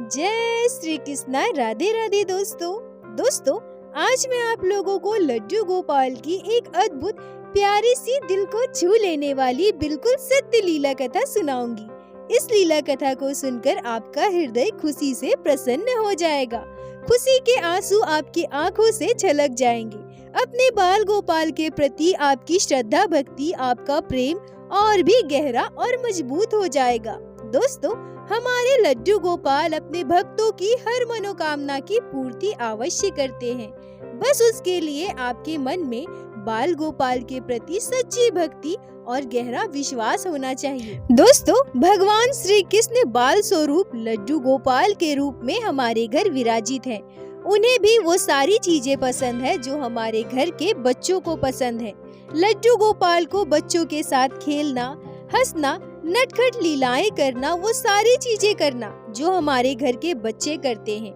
जय श्री कृष्णा। राधे राधे दोस्तों, आज मैं आप लोगों को लड्डू गोपाल की एक अद्भुत प्यारी सी दिल को छू लेने वाली बिल्कुल सत्य लीला कथा सुनाऊंगी। इस लीला कथा को सुनकर आपका हृदय खुशी से प्रसन्न हो जाएगा। खुशी के आंसू आपकी आंखों से छलक जाएंगे। अपने बाल गोपाल के प्रति आपकी श्रद्धा भक्ति, आपका प्रेम और भी गहरा और मजबूत हो जाएगा। दोस्तों, हमारे लड्डू गोपाल अपने भक्तों की हर मनोकामना की पूर्ति अवश्य करते हैं। बस उसके लिए आपके मन में बाल गोपाल के प्रति सच्ची भक्ति और गहरा विश्वास होना चाहिए। दोस्तों, भगवान श्री कृष्ण बाल स्वरूप लड्डू गोपाल के रूप में हमारे घर विराजित हैं। उन्हें भी वो सारी चीजें पसंद है जो हमारे घर के बच्चों को पसंद है। लड्डू गोपाल को बच्चों के साथ खेलना, हंसना, नटखट लीलाएं करना, वो सारी चीजें करना जो हमारे घर के बच्चे करते हैं,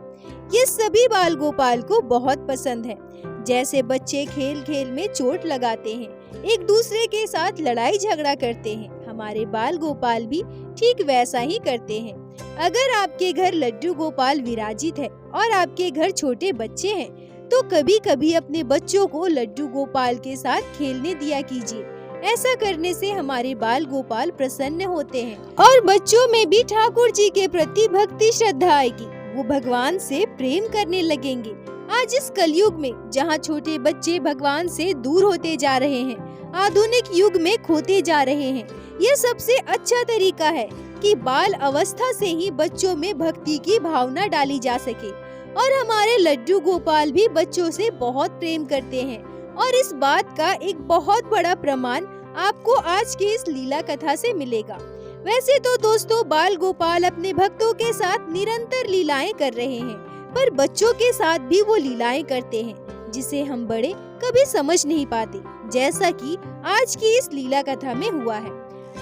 ये सभी बाल गोपाल को बहुत पसंद है। जैसे बच्चे खेल खेल में चोट लगाते हैं, एक दूसरे के साथ लड़ाई झगड़ा करते हैं, हमारे बाल गोपाल भी ठीक वैसा ही करते हैं। अगर आपके घर लड्डू गोपाल विराजित है और आपके घर छोटे बच्चे हैं, तो कभी कभी अपने बच्चों को लड्डू गोपाल के साथ खेलने दिया कीजिए। ऐसा करने से हमारे बाल गोपाल प्रसन्न होते हैं और बच्चों में भी ठाकुर जी के प्रति भक्ति श्रद्धा आएगी। वो भगवान से प्रेम करने लगेंगे। आज इस कलयुग में जहाँ छोटे बच्चे भगवान से दूर होते जा रहे हैं, आधुनिक युग में खोते जा रहे हैं, यह सबसे अच्छा तरीका है कि बाल अवस्था से ही बच्चों में भक्ति की भावना डाली जा सके। और हमारे लड्डू गोपाल भी बच्चों से बहुत प्रेम करते हैं और इस बात का एक बहुत बड़ा प्रमाण आपको आज के इस लीला कथा से मिलेगा। वैसे तो दोस्तों, बाल गोपाल अपने भक्तों के साथ निरंतर लीलाएं कर रहे हैं, पर बच्चों के साथ भी वो लीलाएं करते हैं जिसे हम बड़े कभी समझ नहीं पाते, जैसा कि आज की इस लीला कथा में हुआ है।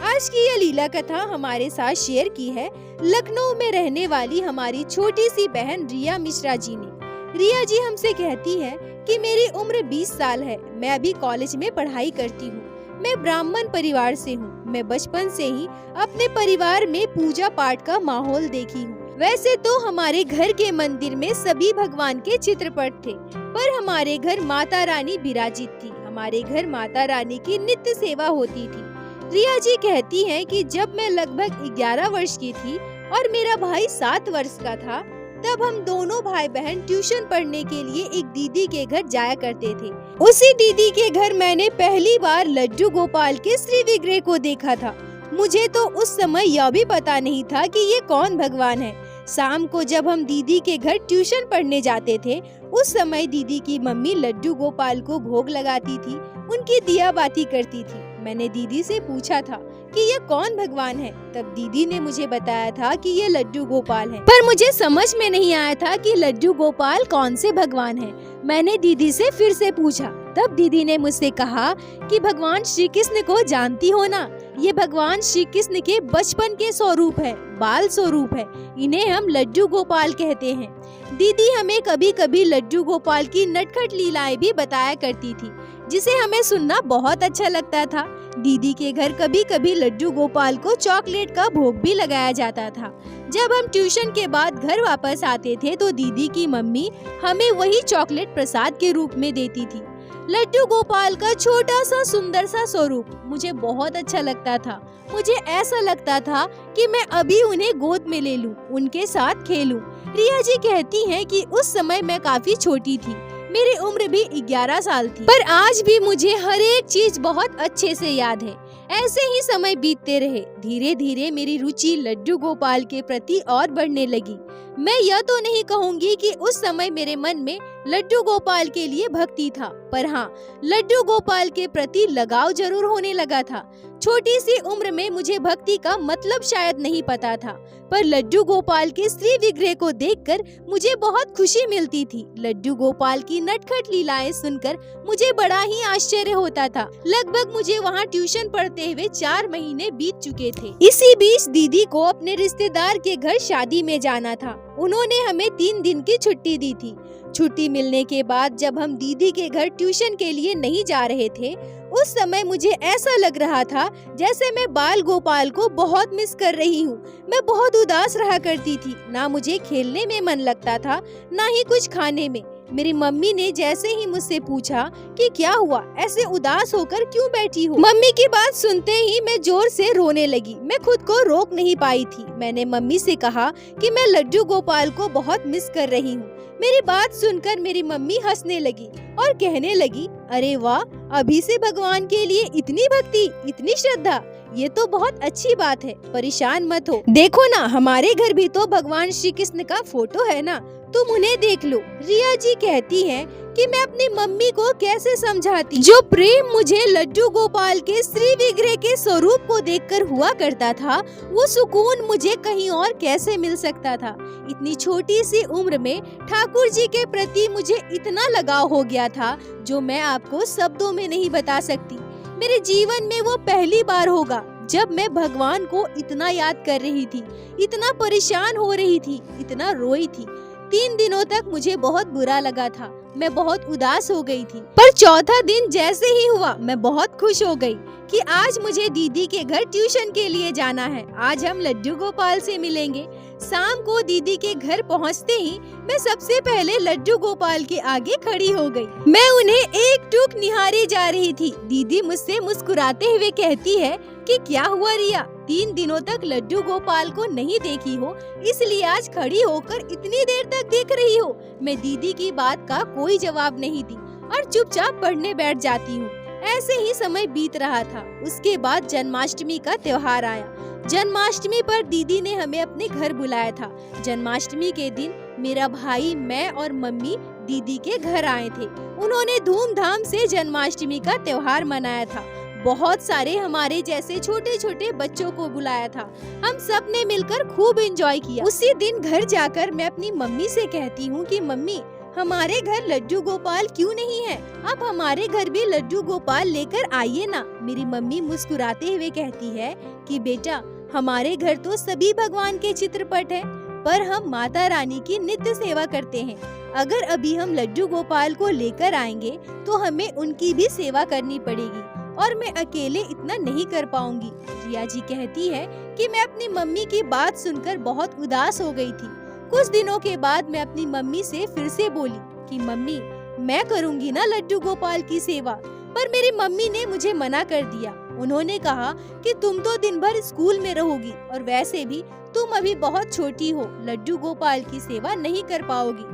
आज की यह लीला कथा हमारे साथ शेयर की है लखनऊ में रहने वाली हमारी छोटी सी बहन रिया मिश्रा जी ने। रिया जी हमसे कहती है कि मेरी उम्र 20 साल है, मैं अभी कॉलेज में पढ़ाई करती हूँ, मैं ब्राह्मण परिवार से हूँ। मैं बचपन से ही अपने परिवार में पूजा पाठ का माहौल देखी हूँ। वैसे तो हमारे घर के मंदिर में सभी भगवान के चित्रपट थे, पर हमारे घर माता रानी विराजित थी। हमारे घर माता रानी की नित्य सेवा होती थी। रिया जी कहती हैं कि जब मैं लगभग 11 वर्ष की थी और मेरा भाई 7 वर्ष का था, तब हम दोनों भाई बहन ट्यूशन पढ़ने के लिए एक दीदी के घर जाया करते थे। उसी दीदी के घर मैंने पहली बार लड्डू गोपाल के श्री विग्रह को देखा था। मुझे तो उस समय यह भी पता नहीं था कि ये कौन भगवान है। शाम को जब हम दीदी के घर ट्यूशन पढ़ने जाते थे, उस समय दीदी की मम्मी लड्डू गोपाल को भोग लगाती थी, उनकी दिया बाती करती थी। मैंने दीदी से पूछा था कि ये कौन भगवान है। तब दीदी ने मुझे बताया था कि ये लड्डू गोपाल है, पर मुझे समझ में नहीं आया था कि लड्डू गोपाल कौन से भगवान है। मैंने दीदी से फिर से पूछा, तब दीदी ने मुझसे कहा कि भगवान श्री कृष्ण को जानती हो ना, ये भगवान श्री कृष्ण के बचपन के स्वरूप है, बाल स्वरूप है, इन्हें हम लड्डू गोपाल कहते हैं। दीदी हमें कभी कभी लड्डू गोपाल की नटखट लीलाएं भी बताया करती थी, जिसे हमें सुनना बहुत अच्छा लगता था। दीदी के घर कभी कभी लड्डू गोपाल को चॉकलेट का भोग भी लगाया जाता था। जब हम ट्यूशन के बाद घर वापस आते थे तो दीदी की मम्मी हमें वही चॉकलेट प्रसाद के रूप में देती थी। लड्डू गोपाल का छोटा सा सुंदर सा स्वरूप मुझे बहुत अच्छा लगता था। मुझे ऐसा लगता था कि मैं अभी उन्हें गोद में ले लूं, उनके साथ खेलूं। रिया जी कहती हैं कि उस समय मैं काफी छोटी थी, मेरी उम्र भी 11 साल थी, पर आज भी मुझे हर एक चीज बहुत अच्छे से याद है। ऐसे ही समय बीतते रहे। धीरे धीरे मेरी रुचि लड्डू गोपाल के प्रति और बढ़ने लगी। मैं यह तो नहीं कहूँगी कि उस समय मेरे मन में लड्डू गोपाल के लिए भक्ति था, पर हाँ, लड्डू गोपाल के प्रति लगाव जरूर होने लगा था। छोटी सी उम्र में मुझे भक्ति का मतलब शायद नहीं पता था, पर लड्डू गोपाल के श्री विग्रह को देखकर मुझे बहुत खुशी मिलती थी। लड्डू गोपाल की नटखट लीलाएं सुनकर मुझे बड़ा ही आश्चर्य होता था। लगभग मुझे वहाँ ट्यूशन पढ़ते हुए 4 महीने बीत चुके थे। इसी बीच दीदी को अपने रिश्तेदार के घर शादी में जाना था। उन्होंने हमें 3 दिन की छुट्टी दी थी। छुट्टी मिलने के बाद जब हम दीदी के घर ट्यूशन के लिए नहीं जा रहे थे, उस समय मुझे ऐसा लग रहा था जैसे मैं बाल गोपाल को बहुत मिस कर रही हूँ। मैं बहुत उदास रहा करती थी, ना मुझे खेलने में मन लगता था, ना ही कुछ खाने में। मेरी मम्मी ने जैसे ही मुझसे पूछा कि क्या हुआ, ऐसे उदास होकर क्यों बैठी हो, मम्मी की बात सुनते ही मैं जोर से रोने लगी। मैं खुद को रोक नहीं पाई थी। मैंने मम्मी से कहा कि मैं लड्डू गोपाल को बहुत मिस कर रही हूँ। मेरी बात सुनकर मेरी मम्मी हंसने लगी और कहने लगी, अरे वाह, अभी से भगवान के लिए इतनी भक्ति, इतनी श्रद्धा, ये तो बहुत अच्छी बात है। परेशान मत हो, देखो ना, हमारे घर भी तो भगवान श्री कृष्ण का फोटो है ना, तुम उन्हें देख लो। रिया जी कहती है कि मैं अपनी मम्मी को कैसे समझाती, जो प्रेम मुझे लड्डू गोपाल के श्री विग्रह के स्वरूप को देखकर हुआ करता था, वो सुकून मुझे कहीं और कैसे मिल सकता था। इतनी छोटी सी उम्र में ठाकुर जी के प्रति मुझे इतना लगाव हो गया था जो मैं आपको शब्दों में नहीं बता सकती। मेरे जीवन में वो पहली बार होगा जब मैं भगवान को इतना याद कर रही थी, इतना परेशान हो रही थी, इतना रोई थी। 3 दिनों तक मुझे बहुत बुरा लगा था, मैं बहुत उदास हो गई थी। पर चौथा दिन जैसे ही हुआ, मैं बहुत खुश हो गई कि आज मुझे दीदी के घर ट्यूशन के लिए जाना है। आज हम लड्डू गोपाल से मिलेंगे। शाम को दीदी के घर पहुंचते ही मैं सबसे पहले लड्डू गोपाल के आगे खड़ी हो गई। मैं उन्हें एक टूक निहारे जा रही थी। दीदी मुझसे मुस्कुराते हुए कहती है कि क्या हुआ रिया, 3 दिनों तक लड्डू गोपाल को नहीं देखी हो, इसलिए आज खड़ी होकर इतनी देर तक देख रही हो। मैं दीदी की बात का कोई जवाब नहीं दी और चुपचाप पढ़ने बैठ जाती हूँ। ऐसे ही समय बीत रहा था। उसके बाद जन्माष्टमी का त्योहार आया। जन्माष्टमी पर दीदी ने हमें अपने घर बुलाया था। जन्माष्टमी के दिन मेरा भाई, मैं और मम्मी दीदी के घर आए थे। उन्होंने धूमधाम से जन्माष्टमी का त्योहार मनाया था। बहुत सारे हमारे जैसे छोटे छोटे बच्चों को बुलाया था। हम सब ने मिलकर खूब एंजॉय किया। उसी दिन घर जाकर मैं अपनी मम्मी से कहती हूँ कि मम्मी, हमारे घर लड्डू गोपाल क्यों नहीं है? आप हमारे घर भी लड्डू गोपाल लेकर आइए ना। मेरी मम्मी मुस्कुराते हुए कहती है कि बेटा, हमारे घर तो सभी भगवान के चित्रपट हैं, पर हम माता रानी की नित्य सेवा करते हैं। अगर अभी हम लड्डू गोपाल को लेकर आएंगे तो हमें उनकी भी सेवा करनी पड़ेगी और मैं अकेले इतना नहीं कर पाऊंगी। रिया जी कहती है कि मैं अपनी मम्मी की बात सुनकर बहुत उदास हो गई थी। कुछ दिनों के बाद मैं अपनी मम्मी से फिर से बोली कि मम्मी, मैं करूंगी ना लड्डू गोपाल की सेवा, पर मेरी मम्मी ने मुझे मना कर दिया। उन्होंने कहा कि तुम तो दिन भर स्कूल में रहोगी और वैसे भी तुम अभी बहुत छोटी हो, लड्डू गोपाल की सेवा नहीं कर पाओगी।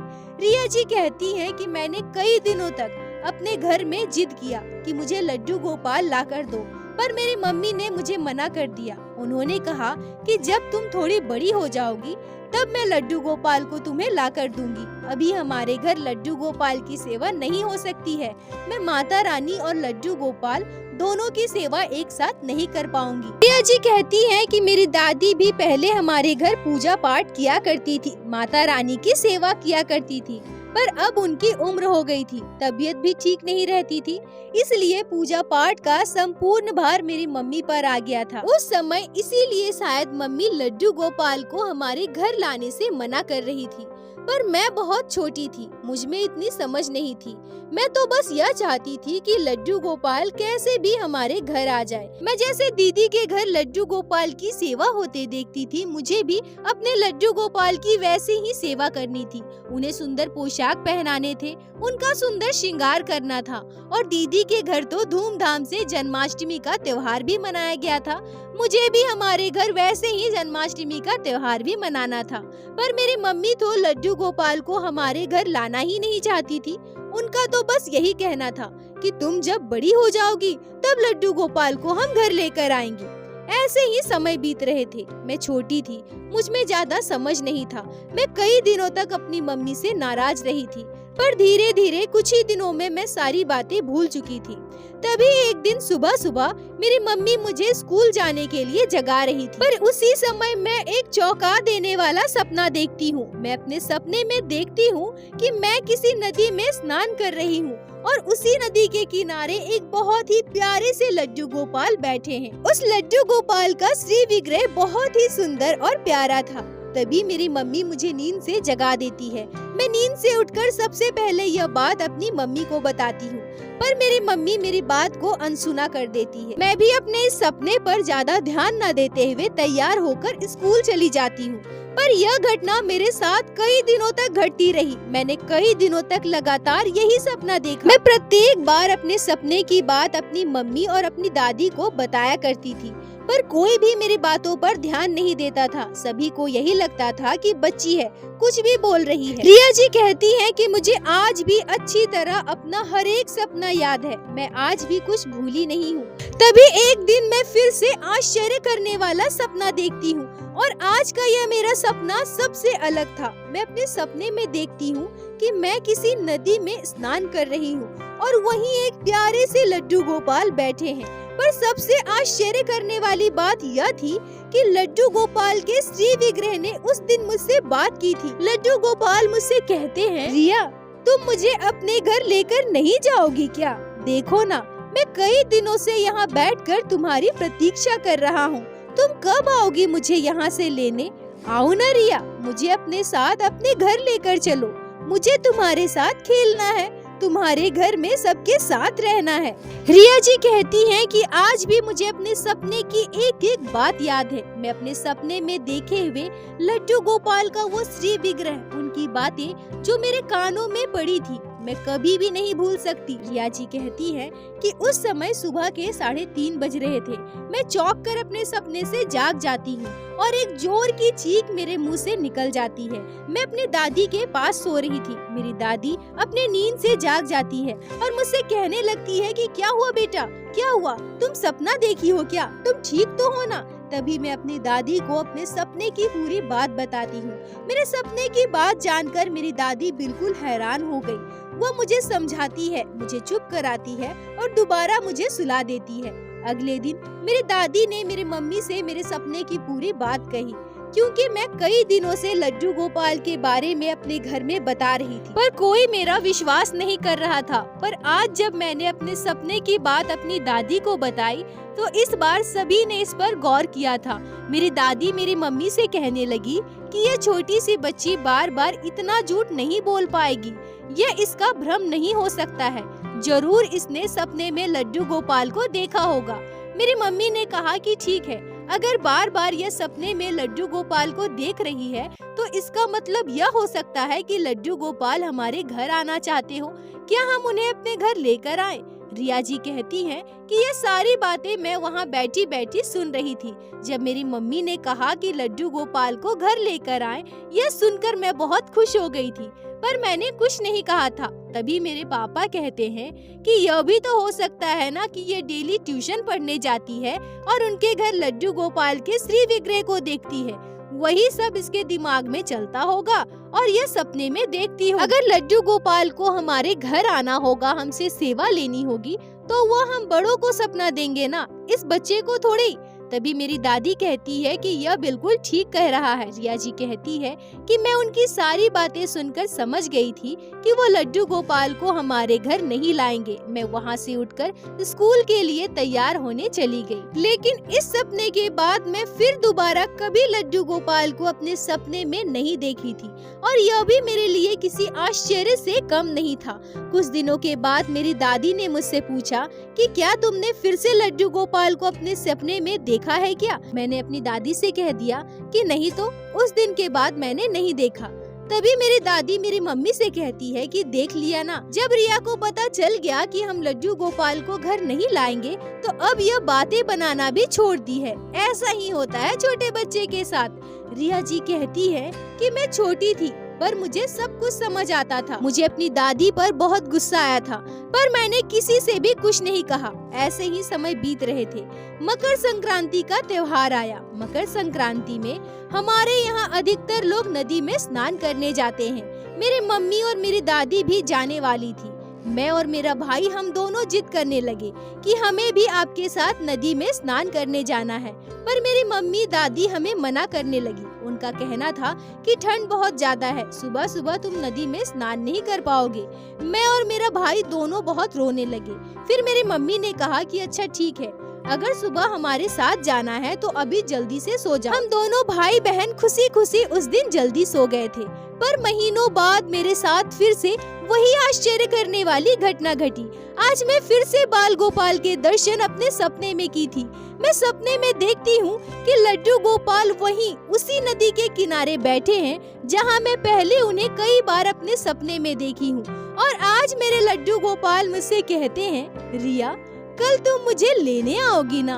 रिया जी कहती है कि मैंने कई दिनों तक अपने घर में जिद किया कि मुझे लड्डू गोपाल ला कर दो, पर मेरी मम्मी ने मुझे मना कर दिया। उन्होंने कहा कि जब तुम थोड़ी बड़ी हो जाओगी तब मैं लड्डू गोपाल को तुम्हें ला कर दूंगी। अभी हमारे घर लड्डू गोपाल की सेवा नहीं हो सकती है। मैं माता रानी और लड्डू गोपाल दोनों की सेवा एक साथ नहीं कर पाऊंगी। रिया जी कहती है कि मेरी दादी भी पहले हमारे घर पूजा पाठ किया करती थी, माता रानी की सेवा किया करती थी, पर अब उनकी उम्र हो गई थी, तबीयत भी ठीक नहीं रहती थी, इसलिए पूजा पाठ का संपूर्ण भार मेरी मम्मी पर आ गया था। उस समय इसीलिए शायद मम्मी लड्डू गोपाल को हमारे घर लाने से मना कर रही थी, पर मैं बहुत छोटी थी, मुझ में इतनी समझ नहीं थी। मैं तो बस यह चाहती थी कि लड्डू गोपाल कैसे भी हमारे घर आ जाए। मैं जैसे दीदी के घर लड्डू गोपाल की सेवा होते देखती थी, मुझे भी अपने लड्डू गोपाल की वैसे ही सेवा करनी थी। उन्हें सुंदर पोशाक पहनाने थे, उनका सुंदर श्रृंगार करना था और दीदी के घर तो धूमधाम से जन्माष्टमी का त्योहार भी मनाया गया था। मुझे भी हमारे घर वैसे ही जन्माष्टमी का त्योहार भी मनाना था, पर मेरी मम्मी तो लड्डू गोपाल को हमारे घर लाना ही नहीं चाहती थी। उनका तो बस यही कहना था कि तुम जब बड़ी हो जाओगी तब लड्डू गोपाल को हम घर लेकर आएंगे। ऐसे ही समय बीत रहे थे। मैं छोटी थी, मुझ में ज्यादा समझ नहीं था। मैं कई दिनों तक अपनी मम्मी से नाराज रही थी, पर धीरे धीरे कुछ ही दिनों में मैं सारी बातें भूल चुकी थी। तभी एक दिन सुबह सुबह मेरी मम्मी मुझे स्कूल जाने के लिए जगा रही थी, पर उसी समय मैं एक चौंका देने वाला सपना देखती हूँ। मैं अपने सपने में देखती हूँ कि मैं किसी नदी में स्नान कर रही हूँ और उसी नदी के किनारे एक बहुत ही प्यारे से लड्डू गोपाल बैठे हैं। उस लड्डू गोपाल का श्री विग्रह बहुत ही सुंदर और प्यारा था। तभी मेरी मम्मी मुझे नींद से जगा देती है। मैं नींद से उठकर सबसे पहले यह बात अपनी मम्मी को बताती हूँ, पर मेरी मम्मी मेरी बात को अनसुना कर देती है। मैं भी अपने इस सपने पर ज्यादा ध्यान न देते हुए तैयार होकर स्कूल चली जाती हूँ। पर यह घटना मेरे साथ कई दिनों तक घटती रही। मैंने कई दिनों तक लगातार यही सपना देखा। मैं प्रत्येक बार अपने सपने की बात अपनी मम्मी और अपनी दादी को बताया करती थी, पर कोई भी मेरी बातों पर ध्यान नहीं देता था। सभी को यही लगता था कि बच्ची है, कुछ भी बोल रही है। रिया जी कहती हैं कि मुझे आज भी अच्छी तरह अपना हर एक सपना याद है। मैं आज भी कुछ भूली नहीं हूँ। तभी एक दिन मैं फिर से आश्चर्य करने वाला सपना देखती हूँ और आज का यह मेरा सपना सबसे अलग था। मैं अपने सपने में देखती हूँ कि मैं किसी नदी में स्नान कर रही हूँ और वहीं एक प्यारे से लड्डू गोपाल बैठे हैं। पर सबसे आश्चर्य करने वाली बात यह थी कि लड्डू गोपाल के श्री विग्रह ने उस दिन मुझसे बात की थी। लड्डू गोपाल मुझसे कहते हैं, रिया तुम मुझे अपने घर लेकर नहीं जाओगी क्या? देखो ना, मैं कई दिनों से यहाँ बैठकर तुम्हारी प्रतीक्षा कर रहा हूँ। तुम कब आओगी मुझे यहाँ से लेने? आओ ना रिया, मुझे अपने साथ अपने घर लेकर चलो। मुझे तुम्हारे साथ खेलना है, तुम्हारे घर में सबके साथ रहना है। रिया जी कहती हैं कि आज भी मुझे अपने सपने की एक एक बात याद है। मैं अपने सपने में देखे हुए लड्डू गोपाल का वो श्री विग्रह, उनकी बातें जो मेरे कानों में पड़ी थी, मैं कभी भी नहीं भूल सकती। रिया जी कहती है कि उस समय सुबह के 3:30 बज रहे थे। मैं चौंक कर अपने सपने से जाग जाती हूँ और एक जोर की चीख मेरे मुंह से निकल जाती है। मैं अपनी दादी के पास सो रही थी। मेरी दादी अपने नींद से जाग जाती है और मुझसे कहने लगती है कि क्या हुआ बेटा, क्या हुआ? तुम सपना देखी हो क्या? तुम ठीक तो हो ना? तभी मैं अपनी दादी को अपने सपने की पूरी बात बताती हूँ। मेरे सपने की बात जानकर मेरी दादी बिल्कुल हैरान हो गई। वो मुझे समझाती है, मुझे चुप कराती है और दोबारा मुझे सुला देती है। अगले दिन मेरी दादी ने मेरी मम्मी से मेरे सपने की पूरी बात कही, क्योंकि मैं कई दिनों से लड्डू गोपाल के बारे में अपने घर में बता रही थी, पर कोई मेरा विश्वास नहीं कर रहा था। पर आज जब मैंने अपने सपने की बात अपनी दादी को बताई तो इस बार सभी ने इस पर गौर किया था। मेरी दादी मेरी मम्मी से कहने लगी कि यह छोटी सी बच्ची बार बार इतना झूठ नहीं बोल पाएगी, यह इसका भ्रम नहीं हो सकता है। जरूर इसने सपने में लड्डू गोपाल को देखा होगा। मेरी मम्मी ने कहा कि ठीक है, अगर बार बार यह सपने में लड्डू गोपाल को देख रही है तो इसका मतलब यह हो सकता है कि लड्डू गोपाल हमारे घर आना चाहते हो। क्या हम उन्हें अपने घर लेकर आए? रिया जी कहती हैं कि ये सारी बातें मैं वहाँ बैठी बैठी सुन रही थी। जब मेरी मम्मी ने कहा कि लड्डू गोपाल को घर लेकर आए, यह सुनकर मैं बहुत खुश हो गई थी, पर मैंने कुछ नहीं कहा था। तभी मेरे पापा कहते हैं कि यह भी तो हो सकता है ना कि ये डेली ट्यूशन पढ़ने जाती है और उनके घर लड्डू गोपाल के श्री विग्रह को देखती है, वही सब इसके दिमाग में चलता होगा और यह सपने में देखती हो। अगर लड्डू गोपाल को हमारे घर आना होगा, हमसे सेवा लेनी होगी, तो वो हम बड़ों को सपना देंगे ना, इस बच्चे को थोड़ी। तभी मेरी दादी कहती है कि यह बिल्कुल ठीक कह रहा है। रिया जी कहती है कि मैं उनकी सारी बातें सुनकर समझ गई थी कि वो लड्डू गोपाल को हमारे घर नहीं लाएंगे। मैं वहाँ से उठकर स्कूल के लिए तैयार होने चली गई। लेकिन इस सपने के बाद मैं फिर दोबारा कभी लड्डू गोपाल को अपने सपने में नहीं देखी थी और यह भी मेरे लिए किसी आश्चर्य से कम नहीं था। कुछ दिनों के बाद मेरी दादी ने मुझसे पूछा कि क्या तुमने फिर से लड्डू गोपाल को अपने सपने में देखा है क्या? मैंने अपनी दादी से कह दिया कि नहीं, तो उस दिन के बाद मैंने नहीं देखा। तभी मेरी दादी मेरी मम्मी से कहती है कि देख लिया ना, जब रिया को पता चल गया कि हम लड्डू गोपाल को घर नहीं लाएंगे तो अब यह बातें बनाना भी छोड़ दी है। ऐसा ही होता है छोटे बच्चे के साथ। रिया जी कहती है कि मैं छोटी थी पर मुझे सब कुछ समझ आता था। मुझे अपनी दादी पर बहुत गुस्सा आया था, पर मैंने किसी से भी कुछ नहीं कहा। ऐसे ही समय बीत रहे थे। मकर संक्रांति का त्योहार आया। मकर संक्रांति में हमारे यहाँ अधिकतर लोग नदी में स्नान करने जाते हैं। मेरी मम्मी और मेरी दादी भी जाने वाली थी। मैं और मेरा भाई हम दोनों जिद करने लगे कि हमें भी आपके साथ नदी में स्नान करने जाना है, पर मेरी मम्मी दादी हमें मना करने लगी। उनका कहना था कि ठंड बहुत ज्यादा है, सुबह सुबह तुम नदी में स्नान नहीं कर पाओगे। मैं और मेरा भाई दोनों बहुत रोने लगे। फिर मेरी मम्मी ने कहा कि अच्छा ठीक है, अगर सुबह हमारे साथ जाना है तो अभी जल्दी से सो जा। हम दोनों भाई बहन खुशी खुशी उस दिन जल्दी सो गए थे। पर महीनों बाद मेरे साथ फिर से वही आश्चर्य करने वाली घटना घटी। आज मैं फिर से बाल गोपाल के दर्शन अपने सपने में की थी। मैं सपने में देखती हूँ कि लड्डू गोपाल वहीं उसी नदी के किनारे बैठे हैं जहाँ मैं पहले उन्हें कई बार अपने सपने में देखी हूँ। और आज मेरे लड्डू गोपाल मुझसे कहते हैं, रिया कल तुम मुझे लेने आओगी ना?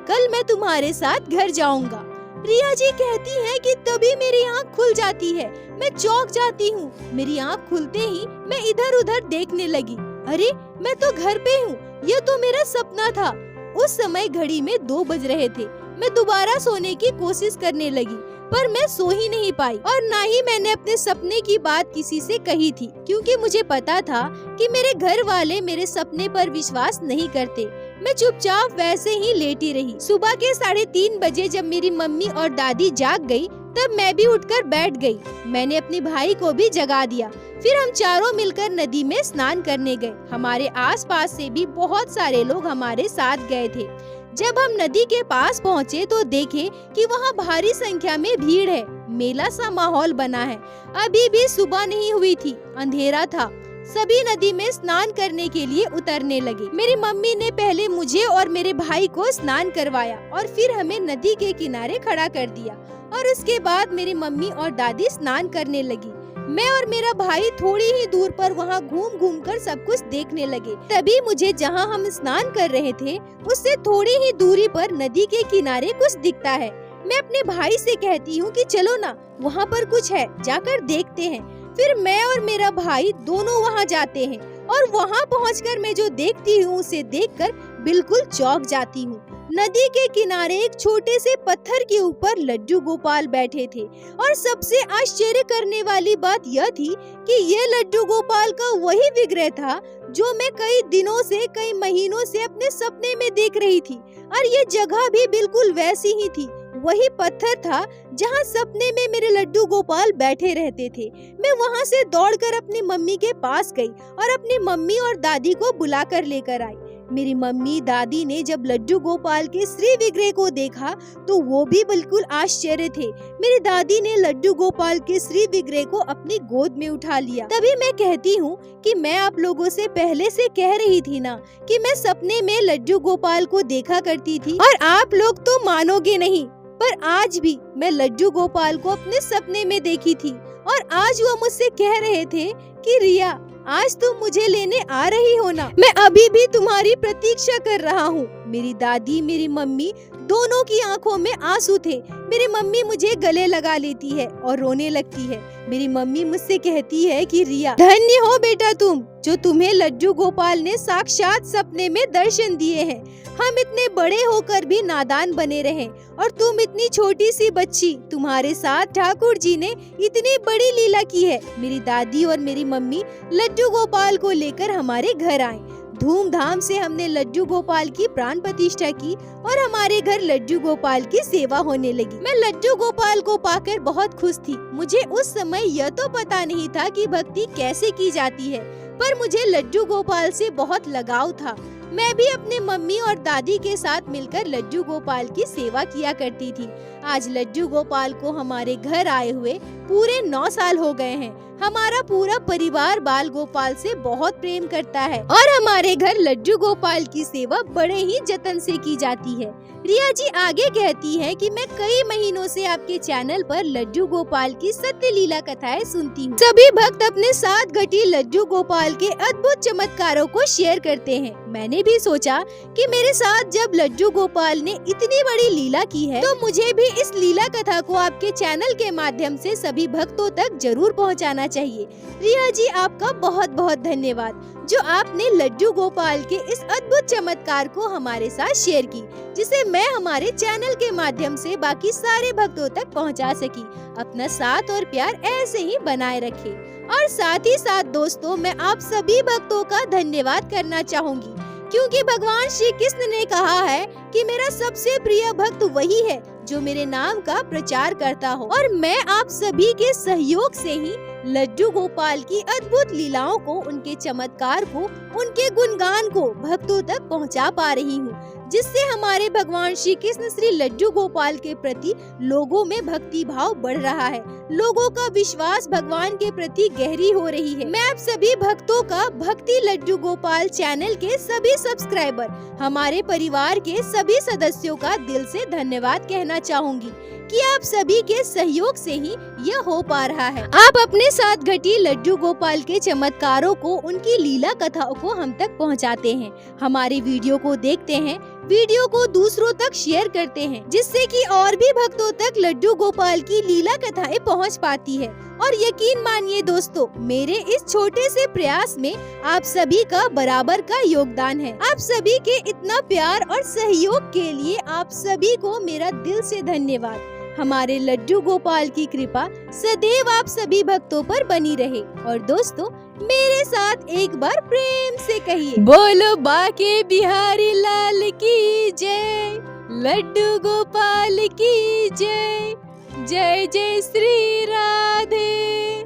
कल मैं तुम्हारे साथ घर जाऊंगा। रिया जी कहती है कि तभी मेरी आँख खुल जाती है। मैं चौंक जाती हूँ। मेरी आँख खुलते ही मैं इधर उधर देखने लगी। अरे मैं तो घर पे हूँ, यह तो मेरा सपना था। उस समय घड़ी में 2 बज रहे थे। मैं दोबारा सोने की कोशिश करने लगी पर मैं सो ही नहीं पाई और ना ही मैंने अपने सपने की बात किसी से कही थी, क्योंकि मुझे पता था कि मेरे घर वाले मेरे सपने पर विश्वास नहीं करते। मैं चुपचाप वैसे ही लेटी रही। सुबह के 3:30 बजे जब मेरी मम्मी और दादी जाग गई तब मैं भी उठकर बैठ गई। मैंने अपने भाई को भी जगा दिया। फिर हम चारों मिलकर नदी में स्नान करने गए। हमारे आसपास से भी बहुत सारे लोग हमारे साथ गए थे। जब हम नदी के पास पहुँचे तो देखे कि वहाँ भारी संख्या में भीड़ है। मेला सा माहौल बना है। अभी भी सुबह नहीं हुई थी, अंधेरा था। सभी नदी में स्नान करने के लिए उतरने लगे। मेरी मम्मी ने पहले मुझे और मेरे भाई को स्नान करवाया और फिर हमें नदी के किनारे खड़ा कर दिया और उसके बाद मेरी मम्मी और दादी स्नान करने लगी। मैं और मेरा भाई थोड़ी ही दूर पर वहाँ घूम घूम कर सब कुछ देखने लगे। तभी मुझे जहाँ हम स्नान कर रहे थे उससे थोड़ी ही दूरी पर नदी के किनारे कुछ दिखता है। मैं अपने भाई से कहती हूँ कि चलो ना, वहाँ पर कुछ है, जाकर देखते हैं। फिर मैं और मेरा भाई दोनों वहाँ जाते हैं और वहाँ पहुँचकर मैं जो देखती हूँ उसे देखकर बिल्कुल चौंक जाती हूँ। नदी के किनारे एक छोटे से पत्थर के ऊपर लड्डू गोपाल बैठे थे और सबसे आश्चर्य करने वाली बात यह थी कि ये लड्डू गोपाल का वही विग्रह था जो मैं कई दिनों से, कई महीनों से अपने सपने में देख रही थी। और ये जगह भी बिल्कुल वैसी ही थी। वही पत्थर था जहाँ सपने में मेरे लड्डू गोपाल बैठे रहते थे। मैं वहाँ से दौड़कर अपनी मम्मी के पास गई और अपनी मम्मी और दादी को बुलाकर लेकर आई। मेरी मम्मी दादी ने जब लड्डू गोपाल के श्री विग्रह को देखा तो वो भी बिल्कुल आश्चर्य थे। मेरी दादी ने लड्डू गोपाल के श्री विग्रह को अपनी गोद में उठा लिया। तभी मैं कहती हूँ कि मैं आप लोगों से पहले से कह रही थी ना कि मैं सपने में लड्डू गोपाल को देखा करती थी, और आप लोग तो मानोगे नहीं, पर आज भी मैं लड्डू गोपाल को अपने सपने में देखी थी। और आज वो मुझसे कह रहे थे कि रिया आज तुम मुझे लेने आ रही हो ना? मैं अभी भी तुम्हारी प्रतीक्षा कर रहा हूँ। मेरी दादी, मेरी मम्मी दोनों की आंखों में आंसू थे। मेरी मम्मी मुझे गले लगा लेती है और रोने लगती है। मेरी मम्मी मुझसे कहती है कि रिया धन्य हो बेटा तुम, जो तुम्हें लड्डू गोपाल ने साक्षात सपने में दर्शन दिए हैं। हम इतने बड़े होकर भी नादान बने रहे और तुम इतनी छोटी सी बच्ची, तुम्हारे साथ ठाकुर जी ने इतनी बड़ी लीला की है। मेरी दादी और मेरी मम्मी लड्डू गोपाल को लेकर हमारे घर आए। धूमधाम से हमने लड्डू गोपाल की प्राण प्रतिष्ठा की और हमारे घर लड्डू गोपाल की सेवा होने लगी। मैं लड्डू गोपाल को पाकर बहुत खुश थी। मुझे उस समय यह तो पता नहीं था कि भक्ति कैसे की जाती है, पर मुझे लड्डू गोपाल से बहुत लगाव था। मैं भी अपने मम्मी और दादी के साथ मिलकर लड्डू गोपाल की सेवा किया करती थी। आज लड्डू गोपाल को हमारे घर आए हुए पूरे 9 साल हो गए हैं। हमारा पूरा परिवार बाल गोपाल से बहुत प्रेम करता है और हमारे घर लड्डू गोपाल की सेवा बड़े ही जतन से की जाती है। रिया जी आगे कहती है कि मैं कई महीनों से आपके चैनल पर लड्डू गोपाल की सत्य लीला कथाएं सुनती हूँ। सभी भक्त अपने साथ घटी लड्डू गोपाल के अद्भुत चमत्कारों को शेयर करते हैं। मैंने भी सोचा कि मेरे साथ जब लड्डू गोपाल ने इतनी बड़ी लीला की है तो मुझे भी इस लीला कथा को आपके चैनल के माध्यम से सभी भक्तों तक जरूर पहुंचाना चाहिए। रिया जी आपका बहुत बहुत धन्यवाद जो आपने लड्डू गोपाल के इस अद्भुत चमत्कार को हमारे साथ शेयर की, जिसे मैं हमारे चैनल के माध्यम से बाकी सारे भक्तों तक पहुंचा सकी। अपना साथ और प्यार ऐसे ही बनाए रखें। और साथ ही साथ दोस्तों, मैं आप सभी भक्तों का धन्यवाद करना चाहूँगी, क्योंकि भगवान श्री कृष्ण ने कहा है कि मेरा सबसे प्रिय भक्त वही है जो मेरे नाम का प्रचार करता हो। और मैं आप सभी के सहयोग से ही लड्डू गोपाल की अद्भुत लीलाओं को, उनके चमत्कार को, उनके गुणगान को भक्तों तक पहुंचा पा रही हूँ। जिससे हमारे भगवान श्री कृष्ण श्री लड्डू गोपाल के प्रति लोगों में भक्ति भाव बढ़ रहा है। लोगों का विश्वास भगवान के प्रति गहरी हो रही है। मैं आप सभी भक्तों का भक्ति लड्डू गोपाल चैनल के सभी सब्सक्राइबर, हमारे परिवार के सभी सदस्यों का दिल से धन्यवाद कहना चाहूंगी कि आप सभी के सहयोग से ही यह हो पा रहा है। आप अपने साथ घटी लड्डू गोपाल के चमत्कारों को, उनकी लीला कथाओं को हम तक पहुंचाते हैं। हमारे वीडियो को देखते हैं, वीडियो को दूसरों तक शेयर करते हैं, जिससे कि और भी भक्तों तक लड्डू गोपाल की लीला कथाएं पहुंच पाती है। और यकीन मानिए दोस्तों, मेरे इस छोटे से प्रयास में आप सभी का बराबर का योगदान है। आप सभी के इतना प्यार और सहयोग के लिए आप सभी को मेरा दिल से धन्यवाद। हमारे लड्डू गोपाल की कृपा सदैव आप सभी भक्तों पर बनी रहे। और दोस्तों, मेरे साथ एक बार प्रेम से कहिए, बोलो बाके बिहारी लाल की जय, लड्डू गोपाल की जय, जय जय श्री राधे।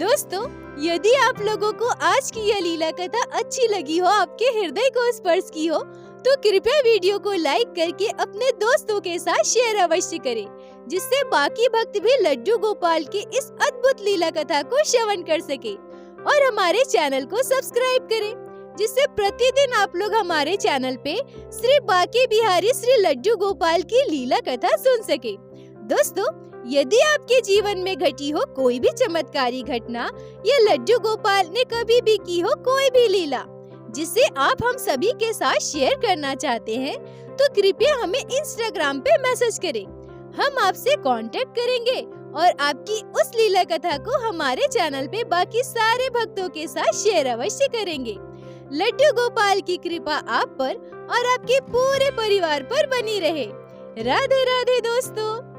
दोस्तों, यदि आप लोगों को आज की यह लीला कथा अच्छी लगी हो, आपके हृदय को स्पर्श की हो, तो कृपया वीडियो को लाइक करके अपने दोस्तों के साथ शेयर अवश्य करें, जिससे बाकी भक्त भी लड्डू गोपाल की इस अद्भुत लीला कथा को श्रवण कर सके। और हमारे चैनल को सब्सक्राइब करें, जिससे प्रतिदिन आप लोग हमारे चैनल पे श्री बाके बिहारी श्री लड्डू गोपाल की लीला कथा सुन सके। दोस्तों, यदि आपके जीवन में घटी हो कोई भी चमत्कारी घटना या लड्डू गोपाल ने कभी भी की हो कोई भी लीला, जिसे आप हम सभी के साथ शेयर करना चाहते हैं, तो कृपया हमें इंस्टाग्राम पे मैसेज करें। हम आपसे कांटेक्ट करेंगे और आपकी उस लीला कथा को हमारे चैनल पे बाकी सारे भक्तों के साथ शेयर अवश्य करेंगे। लड्डू गोपाल की कृपा आप पर और आपके पूरे परिवार पर बनी रहे। राधे राधे दोस्तों।